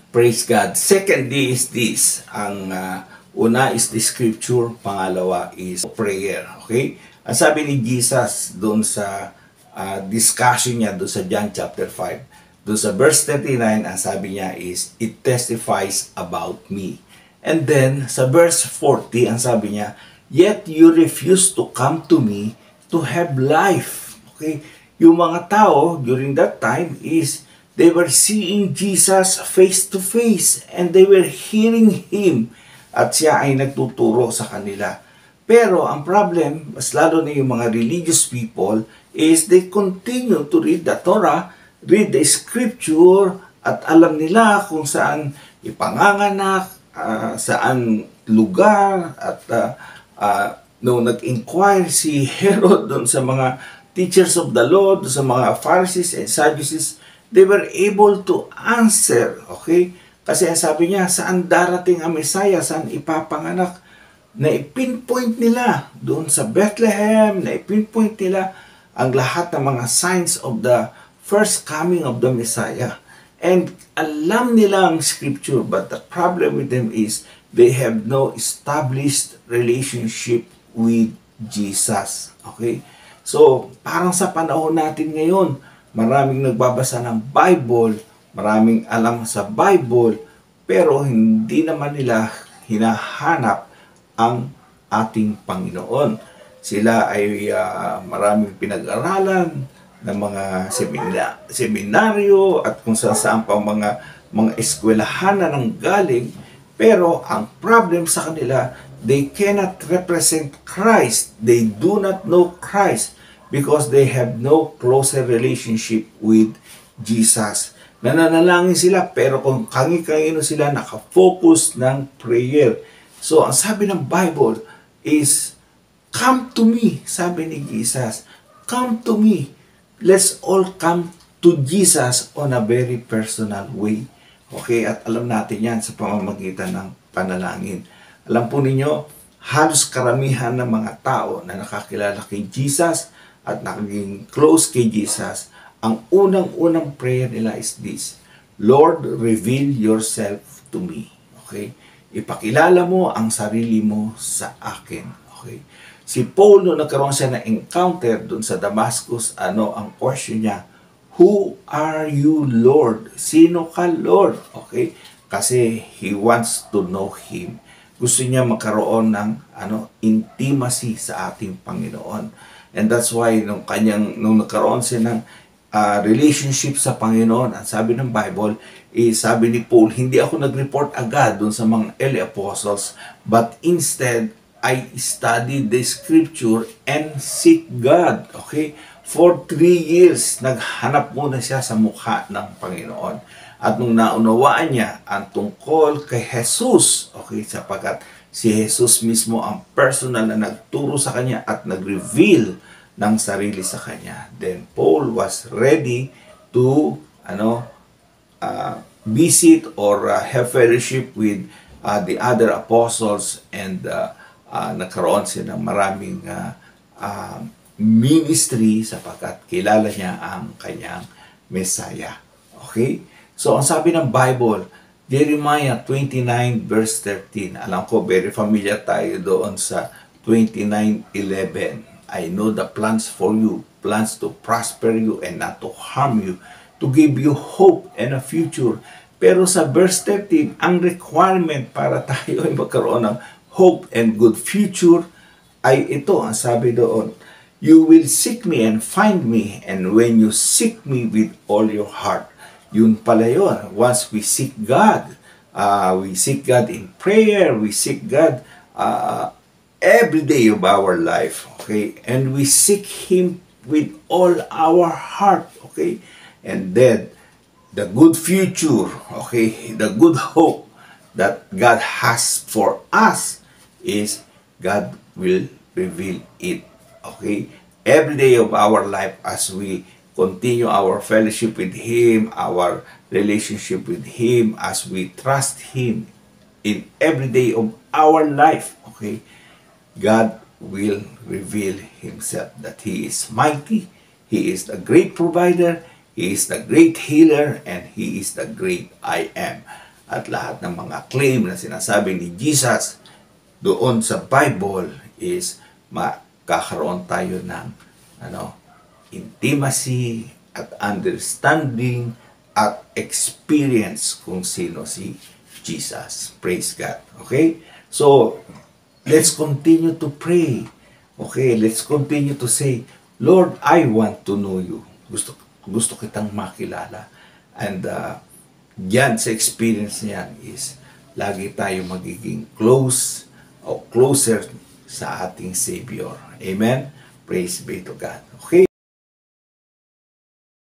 Praise God. Secondly is this. Ang una is the scripture. Pangalawa is prayer. Okay? Ang sabi ni Jesus doon sa discussion niya doon sa John chapter 5. Doon sa verse 39, ang sabi niya is, it testifies about me. And then, sa verse 40, ang sabi niya, yet you refuse to come to me to have life. Okay? Yung mga tao during that time is, they were seeing Jesus face to face and they were hearing Him at siya ay nagtuturo sa kanila. Pero ang problem, mas lalo na yung mga religious people, is they continue to read the Torah, read the scripture, at alam nila kung saan ipanganganak, saan lugar, at nung nag-inquire si Herod doon sa mga teachers of the law, doon sa mga Pharisees and Sadducees, they were able to answer, okay? Kasi sabi niya, saan darating ang Messiah, saan ipapanganak, na ipinpoint nila doon sa Bethlehem, na ipinpoint nila ang lahat ng mga signs of the first coming of the Messiah. And alam nila ang scripture, but the problem with them is they have no established relationship with Jesus. Okay? So, parang sa panahon natin ngayon, maraming nagbabasa ng Bible, maraming alam sa Bible, pero hindi naman nila hinahanap ang ating Panginoon. Sila ay maraming pinag-aralan ng mga seminaryo at kung saan pang mga eskwelahan na nang galing, pero ang problem sa kanila, they cannot represent Christ. They do not know Christ because they have no closer relationship with Jesus. Nananalangin sila, pero kung kangi-kangino sila nakafocus ng prayer. So, ang sabi ng Bible is, come to me, sabi ni Jesus. Come to me. Let's all come to Jesus on a very personal way. Okay? At alam natin yan sa pamamagitan ng panalangin. Alam po ninyo, halos karamihan ng mga tao na nakakilala kay Jesus at nakaging close kay Jesus, ang unang-unang prayer nila is this, Lord, reveal yourself to me. Okay? Ipakilala mo ang sarili mo sa akin. Okay? Si Paul, nung nagkaroon siya ng encounter doon sa Damascus, ang question niya, who are you, Lord? Sino ka, Lord? Okay? Kasi he wants to know Him. Gusto niya magkaroon ng intimacy sa ating Panginoon. And that's why nung nagkaroon siya ng relationship sa Panginoon, ang sabi ng Bible, sabi ni Paul, hindi ako nag-report agad dun sa mga early apostles, but instead, I studied the scripture and seek God. Okay? For 3 years, naghanap muna siya sa mukha ng Panginoon. At nung naunawaan niya ang tungkol kay Jesus, okay, sapagkat si Jesus mismo ang personal na nagturo sa kanya at nag-reveal ng sarili sa kanya, then Paul was ready to visit or have fellowship with the other apostles, and nagkaroon siya ng maraming ministry sapagkat kilala niya ang kanyang Messiah. Okay? So, ang sabi ng Bible, Jeremiah 29 verse 13. Alam ko, very familiar tayo doon sa 29:11. I know the plans for you, plans to prosper you and not to harm you, to give you hope and a future. Pero sa verse 13, ang requirement para tayo ay magkaroon ng hope and good future ay ito, ang sabi doon, you will seek me and find me, and when you seek me with all your heart. Yun pala yun. Once we seek God in prayer, we seek God every day of our life, okay? And we seek Him with all our heart, okay? And then, the good future, okay? The good hope that God has for us is God will reveal it, okay? Every day of our life as we continue our fellowship with Him, our relationship with Him, as we trust Him in every day of our life, okay? God will reveal Himself that He is mighty, He is the great provider, He is the great healer, and He is the great I am. at lahat ng mga claim na sinasabi ni Jesus doon sa Bible is makakaroon tayo ng intimacy at understanding at experience kung sino si Jesus. Praise God. Okay? So, let's continue to pray. Okay? Let's continue to say, Lord, I want to know you. Gusto kitang makilala. And yan sa experience niyan is lagi tayo magiging close o closer sa ating Savior. Amen? Praise be to God. Okay?